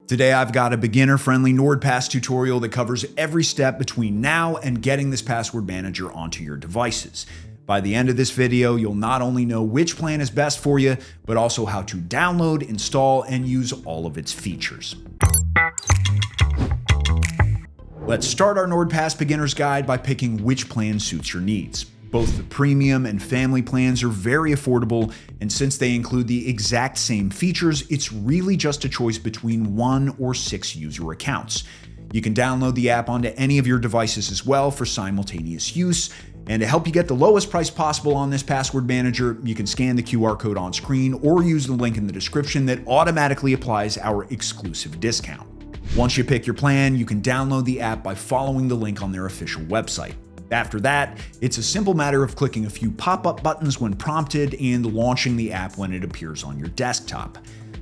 Today I've got a beginner-friendly NordPass tutorial that covers every step between now and getting this password manager onto your devices. By the end of this video, you'll not only know which plan is best for you, but also how to download, install, and use all of its features. Let's start our NordPass beginner's guide by picking which plan suits your needs. Both the premium and family plans are very affordable, and since they include the exact same features, it's really just a choice between 1 or 6 user accounts. You can download the app onto any of your devices as well for simultaneous use. And to help you get the lowest price possible on this password manager, you can scan the QR code on screen or use the link in the description that automatically applies our exclusive discount. Once you pick your plan, you can download the app by following the link on their official website. After that, it's a simple matter of clicking a few pop-up buttons when prompted and launching the app when it appears on your desktop.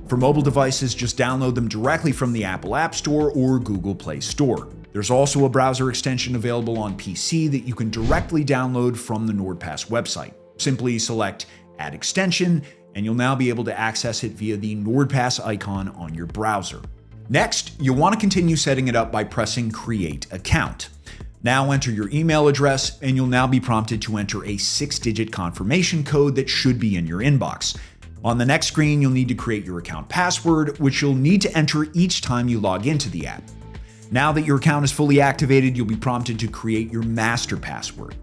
For mobile devices, just download them directly from the Apple App Store or Google Play Store. There's also a browser extension available on PC that you can directly download from the NordPass website. Simply select Add Extension, and you'll now be able to access it via the NordPass icon on your browser. Next, you'll want to continue setting it up by pressing Create Account. Now enter your email address, and you'll now be prompted to enter a 6-digit confirmation code that should be in your inbox. On the next screen, you'll need to create your account password, which you'll need to enter each time you log into the app. Now that your account is fully activated, you'll be prompted to create your master password.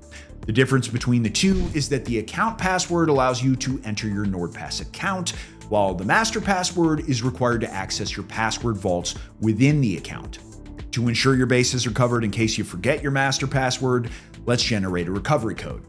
The difference between the two is that the account password allows you to enter your NordPass account, while the master password is required to access your password vaults within the account. To ensure your bases are covered in case you forget your master password, let's generate a recovery code.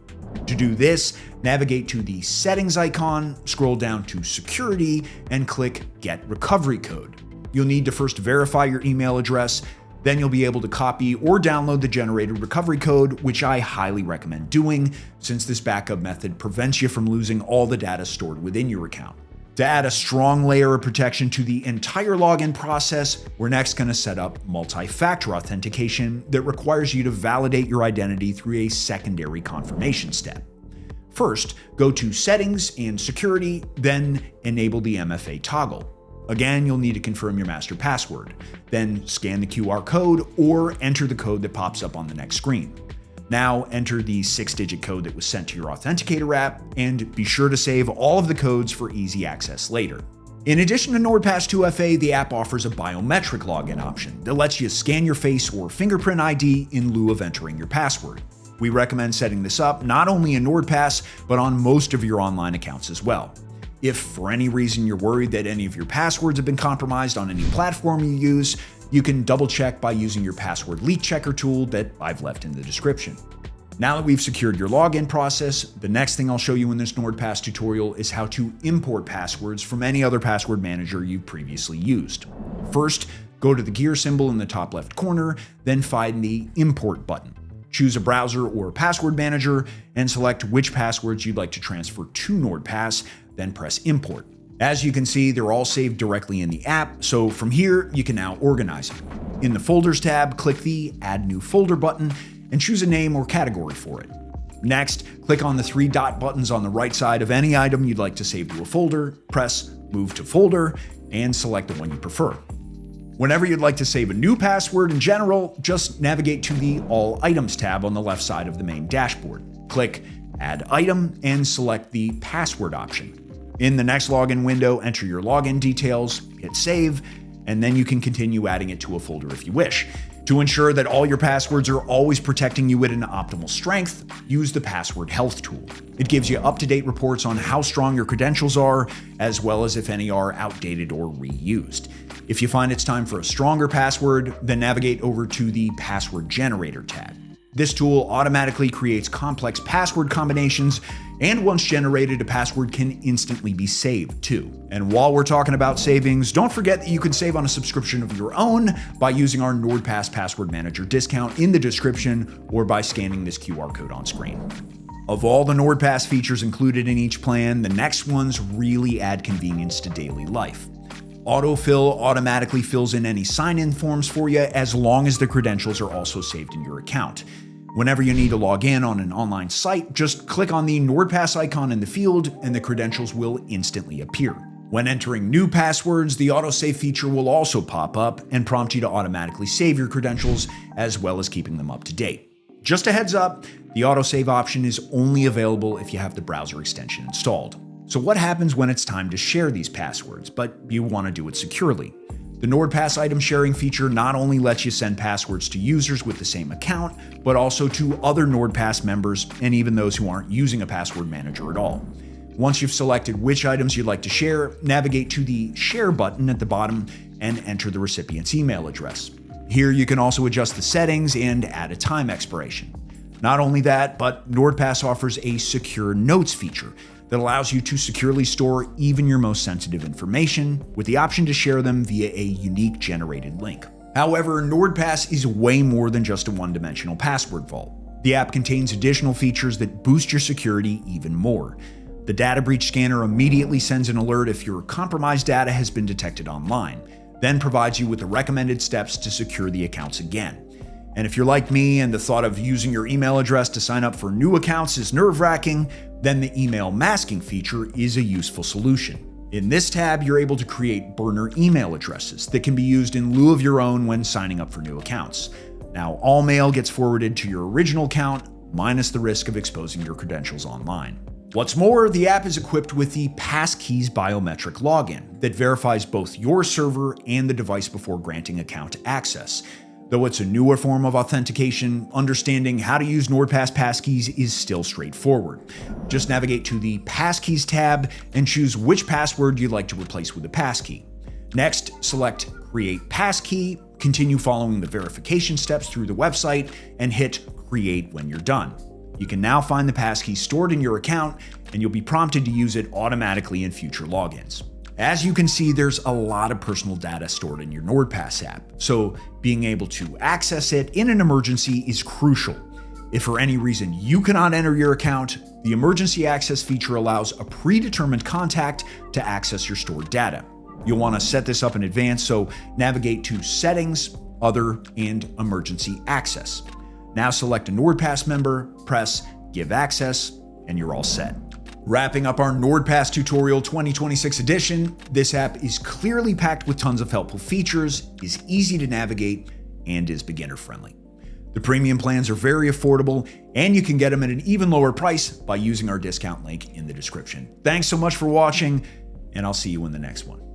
To do this, navigate to the Settings icon, scroll down to Security, and click Get Recovery Code. You'll need to first verify your email address, then you'll be able to copy or download the generated recovery code, which I highly recommend doing, since this backup method prevents you from losing all the data stored within your account. To add a strong layer of protection to the entire login process, we're next going to set up multi-factor authentication that requires you to validate your identity through a secondary confirmation step. First, go to Settings and Security, then enable the MFA toggle. Again, you'll need to confirm your master password. Then scan the QR code or enter the code that pops up on the next screen. Now enter the 6-digit code that was sent to your Authenticator app, and be sure to save all of the codes for easy access later. In addition to NordPass 2FA, the app offers a biometric login option that lets you scan your face or fingerprint ID in lieu of entering your password. We recommend setting this up not only in NordPass, but on most of your online accounts as well. If for any reason you're worried that any of your passwords have been compromised on any platform you use, you can double check by using your password leak checker tool that I've left in the description. Now that we've secured your login process, the next thing I'll show you in this NordPass tutorial is how to import passwords from any other password manager you've previously used. First, go to the gear symbol in the top left corner, then find the Import button. Choose a browser or password manager and select which passwords you'd like to transfer to NordPass, then press Import. As you can see, they're all saved directly in the app, so from here, you can now organize them. In the Folders tab, click the Add New Folder button and choose a name or category for it. Next, click on the 3 dot buttons on the right side of any item you'd like to save to a folder, press Move to Folder, and select the one you prefer. Whenever you'd like to save a new password in general, just navigate to the All Items tab on the left side of the main dashboard. Click Add Item and select the Password option. In the next login window, enter your login details, hit save, and then you can continue adding it to a folder if you wish. To ensure that all your passwords are always protecting you at an optimal strength, use the Password Health tool. It gives you up-to-date reports on how strong your credentials are, as well as if any are outdated or reused. If you find it's time for a stronger password, then navigate over to the Password Generator tab. This tool automatically creates complex password combinations, and once generated, a password can instantly be saved too. And while we're talking about savings, don't forget that you can save on a subscription of your own by using our NordPass Password Manager discount in the description or by scanning this QR code on screen. Of all the NordPass features included in each plan, the next ones really add convenience to daily life. Autofill automatically fills in any sign-in forms for you as long as the credentials are also saved in your account. Whenever you need to log in on an online site, just click on the NordPass icon in the field and the credentials will instantly appear. When entering new passwords, the autosave feature will also pop up and prompt you to automatically save your credentials, as well as keeping them up to date. Just a heads up, the autosave option is only available if you have the browser extension installed. So what happens when it's time to share these passwords, but you want to do it securely? The NordPass item sharing feature not only lets you send passwords to users with the same account, but also to other NordPass members and even those who aren't using a password manager at all. Once you've selected which items you'd like to share, navigate to the Share button at the bottom and enter the recipient's email address. Here you can also adjust the settings and add a time expiration. Not only that, but NordPass offers a Secure Notes feature that allows you to securely store even your most sensitive information, with the option to share them via a unique generated link. However, NordPass is way more than just a one-dimensional password vault. The app contains additional features that boost your security even more. The data breach scanner immediately sends an alert if your compromised data has been detected online, then provides you with the recommended steps to secure the accounts again. And if you're like me and the thought of using your email address to sign up for new accounts is nerve-wracking, then the email masking feature is a useful solution. In this tab, you're able to create burner email addresses that can be used in lieu of your own when signing up for new accounts. Now, all mail gets forwarded to your original account, minus the risk of exposing your credentials online. What's more, the app is equipped with the Passkeys biometric login that verifies both your server and the device before granting account access. Though it's a newer form of authentication, understanding how to use NordPass Passkeys is still straightforward. Just navigate to the Passkeys tab and choose which password you'd like to replace with a passkey. Next, select Create Passkey, continue following the verification steps through the website, and hit Create when you're done. You can now find the passkey stored in your account, and you'll be prompted to use it automatically in future logins. As you can see, there's a lot of personal data stored in your NordPass app, so being able to access it in an emergency is crucial. If for any reason you cannot enter your account, the emergency access feature allows a predetermined contact to access your stored data. You'll want to set this up in advance, so navigate to Settings, Other, and Emergency Access. Now select a NordPass member, press Give Access, and you're all set. Wrapping up our NordPass Tutorial 2026 edition, this app is clearly packed with tons of helpful features, is easy to navigate, and is beginner friendly. The premium plans are very affordable, and you can get them at an even lower price by using our discount link in the description. Thanks so much for watching, and I'll see you in the next one.